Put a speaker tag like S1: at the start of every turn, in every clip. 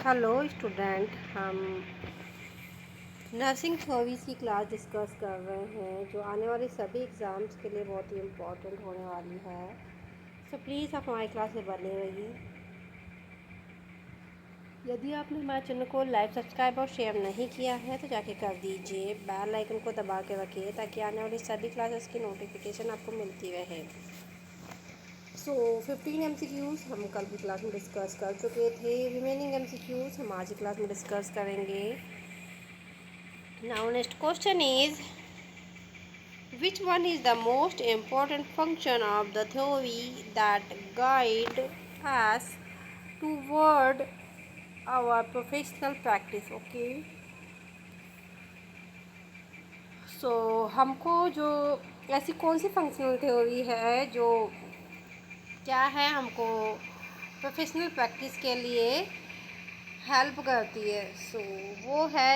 S1: Hello student, हम nursing theories की class discuss कर रहे हैं जो आने वाले सभी एग्ज़ाम्स के लिए बहुत ही इम्पोर्टेंट होने वाली है। सो प्लीज़ आप हमारी क्लास में बने रहिए। यदि आपने हमारे चैनल को लाइक, सब्सक्राइब और शेयर नहीं किया है तो जाके कर दीजिए। बेल आइकन को दबा के रखिए ताकि आने वाली सभी क्लासेस की नोटिफिकेशन आपको मिलती रहे। सो 15 MCQs हम कल की क्लास में डिस्कस कर चुके थे। रिमेनिंग MCQs हम आज की क्लास में डिस्कस करेंगे। Now next question is, which one is the most important function of the theory that guide us toward our professional practice? Okay. So हमको जो ऐसी कौन सी फंक्शनल थ्योरी है जो क्या है हमको प्रोफेशनल प्रैक्टिस के लिए हेल्प करती है। सो वो है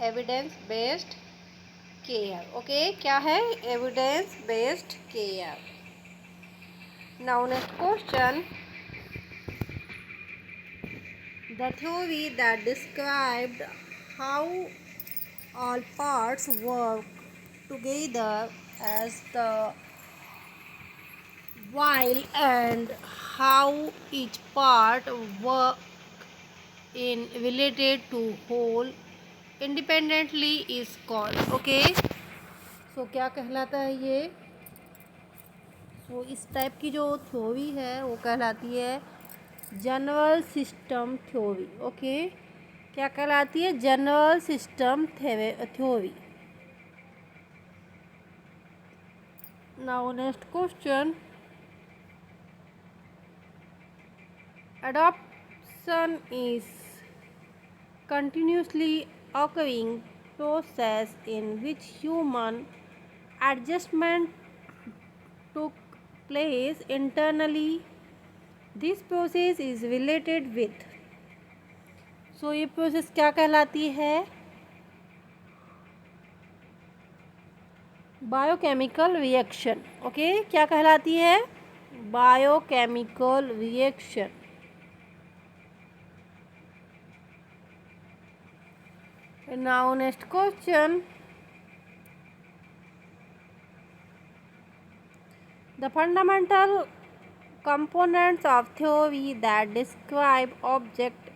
S1: एविडेंस बेस्ड केयर। ओके, क्या है? Evidence based care. Now next question, the theory that described how all parts work together as the while and how each part work in related to whole independently is called. Okay, so क्या कहलाता है ये? इस type की जो theory है वो कहलाती है जनरल सिस्टम थ्योरी। ओके, क्या कहलाती है? General system theory. Now next question, adoption is continuously occurring process in which human adjustment took place internally. This process is related with, ये प्रोसेस क्या कहलाती है? Biochemical reaction. ओके, क्या कहलाती है? Biochemical reaction. Now next question, the fundamental components of theory that describe object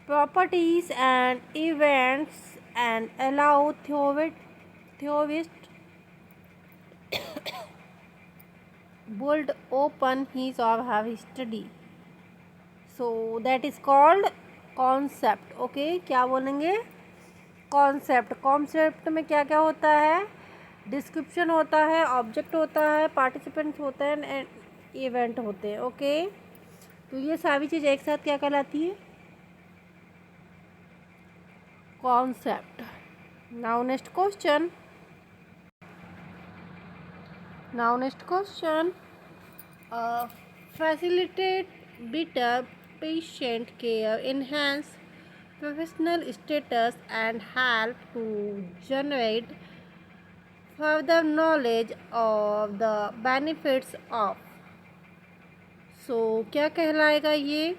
S1: properties and events and allow theorist build open his or her study. So that is called concept. Okay, क्या बोलेंगे? Concept. Concept में क्या क्या होता है? Description होता है, object होता है, पार्टिसिपेंट्स होते हैं एंड इवेंट होते हैं। ओके, तो ये सारी चीज़ एक साथ क्या कहलाती है? Concept. Now next question, facilitate better patient care, enhance professional status and help to generate further knowledge of the benefits of। क्या कहलाएगा ये?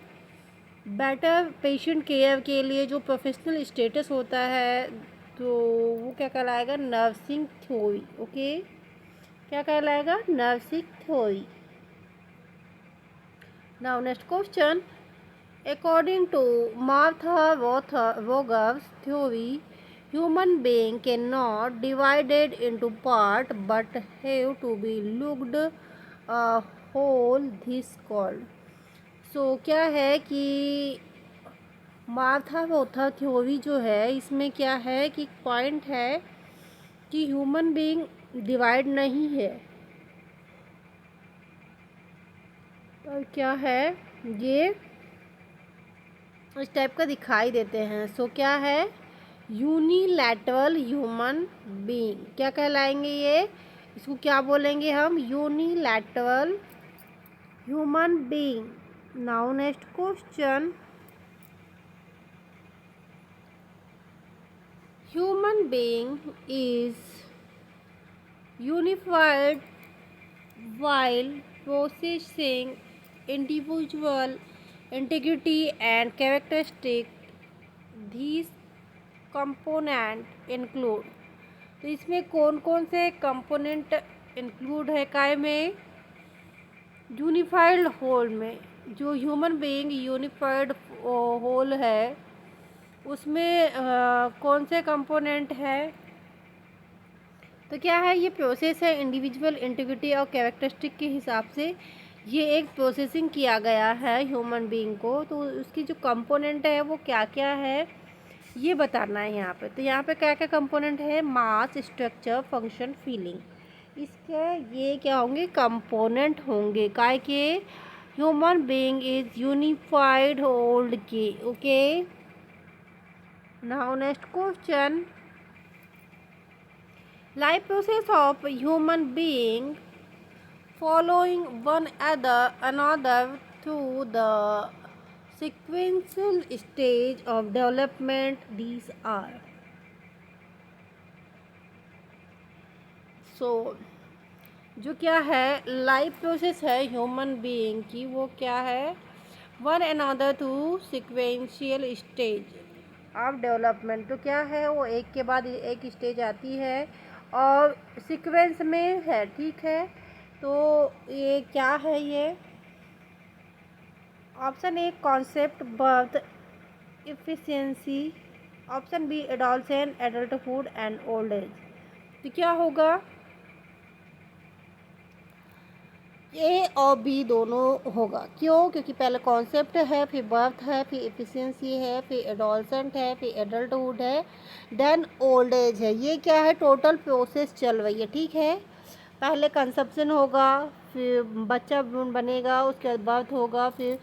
S1: बेटर पेशेंट केयर के लिए जो प्रोफेशनल स्टेटस होता है तो वो क्या कहलाएगा? Nursing theory. ओके, क्या कहलाएगा? Nursing theory. Now next question, according to Martha Rogers theory, human being cannot divided into part but have to be looked a whole. This called। क्या है कि मार्था रोथा थ्योरी जो है इसमें क्या है कि पॉइंट है कि ह्यूमन बीइंग डिवाइड नहीं है। और क्या है ये? इस टाइप का दिखाई देते हैं। क्या है? Unilateral human being. क्या कहलाएंगे ये? इसको क्या बोलेंगे हम? Unilateral human being. Now next question, human being is unified while possessing individual integrity and characteristic these component include। तो इसमें कौन कौन से कंपोनेंट इंक्लूड है काय में? यूनिफाइड होल में, जो ह्यूमन बीइंग यूनिफाइड होल है उसमें कौन से कंपोनेंट है? तो क्या है, ये प्रोसेस है इंडिविजुअल इंटीग्रिटी और कैरेक्टरिस्टिक के हिसाब से ये एक प्रोसेसिंग किया गया है ह्यूमन बीइंग को। तो उसकी जो कंपोनेंट है वो क्या क्या है ये बताना है यहाँ पे। तो यहाँ पे क्या क्या कंपोनेंट है? Mass, structure, function, feeling. इसके ये क्या होंगे? कंपोनेंट होंगे काय के? Human being is unified whole के। Okay, now next question. Life process of human being following one another through the sequential stage of development, these are। so जो क्या है लाइफ प्रोसेस है ह्यूमन बीइंग की वो क्या है? One another two sequential stage of development. तो क्या है वो एक के बाद एक स्टेज आती है और सीक्वेंस में है, ठीक है। तो ये क्या है? ये option A concept birth efficiency, option B adolescent adulthood and old age. तो क्या होगा? ए और बी दोनों होगा। क्यों? क्योंकि पहले कॉन्सेप्ट है, फिर बर्थ है, फिर इफिशिएंसी है, फिर एडोलसेंट है, फिर एडल्टहुड है, देन ओल्ड एज है। ये क्या है? टोटल प्रोसेस चल रही है, ठीक है। पहले कंसेप्शन होगा, फिर बच्चा बनेगा, उसके बाद बर्थ होगा, फिर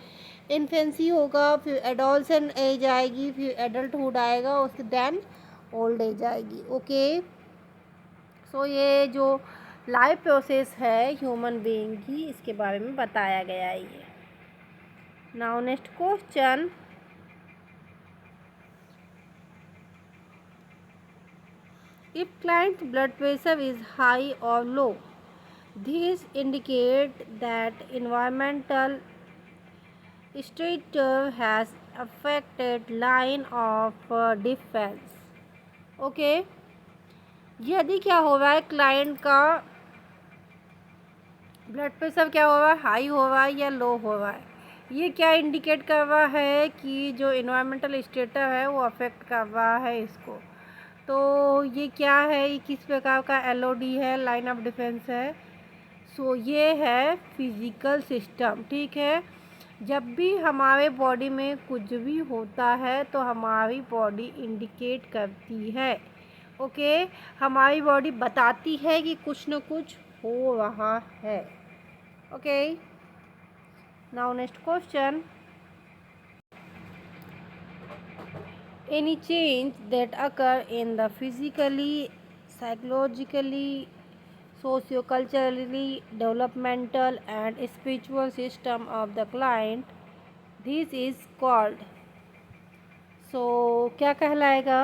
S1: इन्फेंसी होगा, फिर एडोलसेंट एज आएगी, फिर एडल्टहुड आएगा, उसके देन ओल्ड एज आएगी। ओके, सो ये जो लाइफ प्रोसेस है ह्यूमन बीइंग की इसके बारे में बताया गया है ये। Now next question. If client's blood pressure is high or low, these indicate that environmental status has affected line of defense। Okay, यदि क्या हो रहा है क्लाइंट का ब्लड प्रेशर क्या हो रहा है? हाई हो रहा है या लो हो रहा है? ये क्या इंडिकेट कर रहा है कि जो इन्वायरमेंटल स्टेटस है वो अफेक्ट कर रहा है इसको। तो ये क्या है? ये किस प्रकार का एलओडी है, लाइन ऑफ डिफेंस है? सो ये है फिजिकल सिस्टम, ठीक है। जब भी हमारे बॉडी में कुछ भी होता है तो हमारी बॉडी इंडिकेट करती है, ओके। हमारी बॉडी बताती है कि कुछ न कुछ हो रहा है, okay. Now next question. Any change that occur in the physically, psychologically, socio-culturally, developmental and spiritual system of the client, this is called। so क्या कहलाएगा?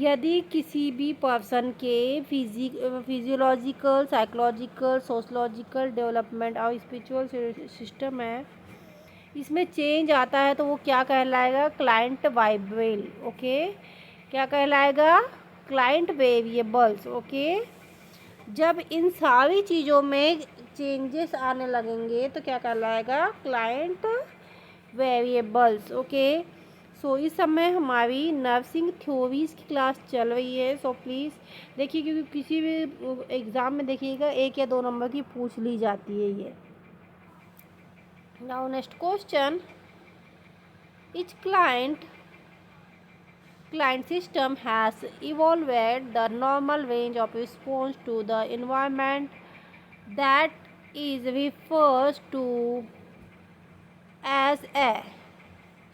S1: यदि किसी भी पर्सन के फिजियोलॉजिकल, साइकोलॉजिकल, सोशलॉजिकल डेवलपमेंट और स्पिरिचुअल सिस्टम है, इसमें change आता है तो वो क्या कहलाएगा? Client variable, okay. क्या कहलाएगा? Client variables, okay. जब इन सारी चीज़ों में चेंजेस आने लगेंगे तो क्या कहलाएगा? Client variables, okay. सो इस समय हमारी नर्सिंग थ्योरीज की क्लास चल रही है, सो प्लीज़ देखिए, क्योंकि किसी भी एग्ज़ाम में देखिएगा 1 या 2 नंबर की पूछ ली जाती है ये। Now next question. Each client system has evolved the normal range of response to the environment that is refers to as a।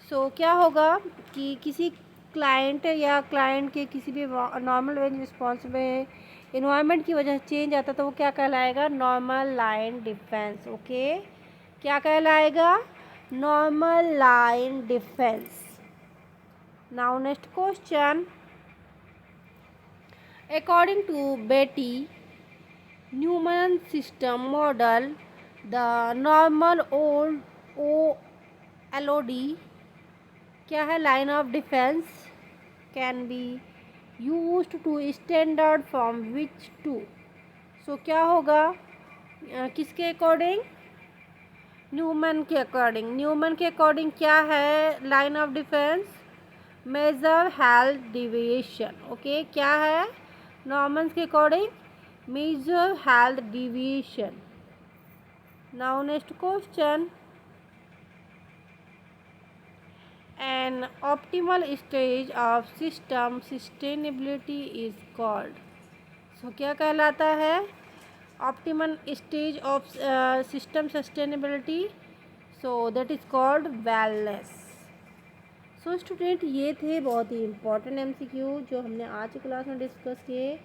S1: so क्या होगा कि किसी क्लाइंट या क्लाइंट के किसी भी नॉर्मल रेंज रिस्पॉन्स में इन्वायरमेंट की वजह से चेंज आता है तो वो क्या कहलाएगा? Normal line defence, okay. क्या कहलाएगा? Normal line defence. Now next question. According to Betty Neuman system model, the normal old LOD क्या है? Line of defence. Can be used to standard from which to. So क्या होगा? किसके according? Neuman के according. Neuman के according क्या है line of defence? Major health deviation. Okay, क्या है? नॉर्मन के according major health deviation. Now next question, N optimal stage of system sustainability is called. So क्या कहलाता है? Optimal stage of system sustainability, so that is called wellness. So student, ये थे बहुत ही important MCQ जो हमने आज की क्लास में डिस्कस किए।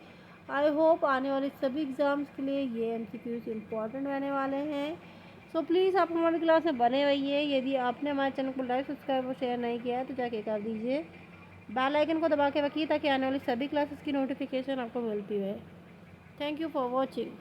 S1: आई होप आने वाले सभी एग्ज़ाम्स के लिए ये MCQs इम्पॉर्टेंट रहने वाले हैं। सो प्लीज़ आप हमारी क्लास में बने रहिए। यदि आपने हमारे चैनल को लाइक, सब्सक्राइब और शेयर नहीं किया है तो जाके कर दीजिए। बेल आइकन को दबा के रखिए ताकि आने वाली सभी क्लासेस की नोटिफिकेशन आपको मिलती रहे। Thank you for watching.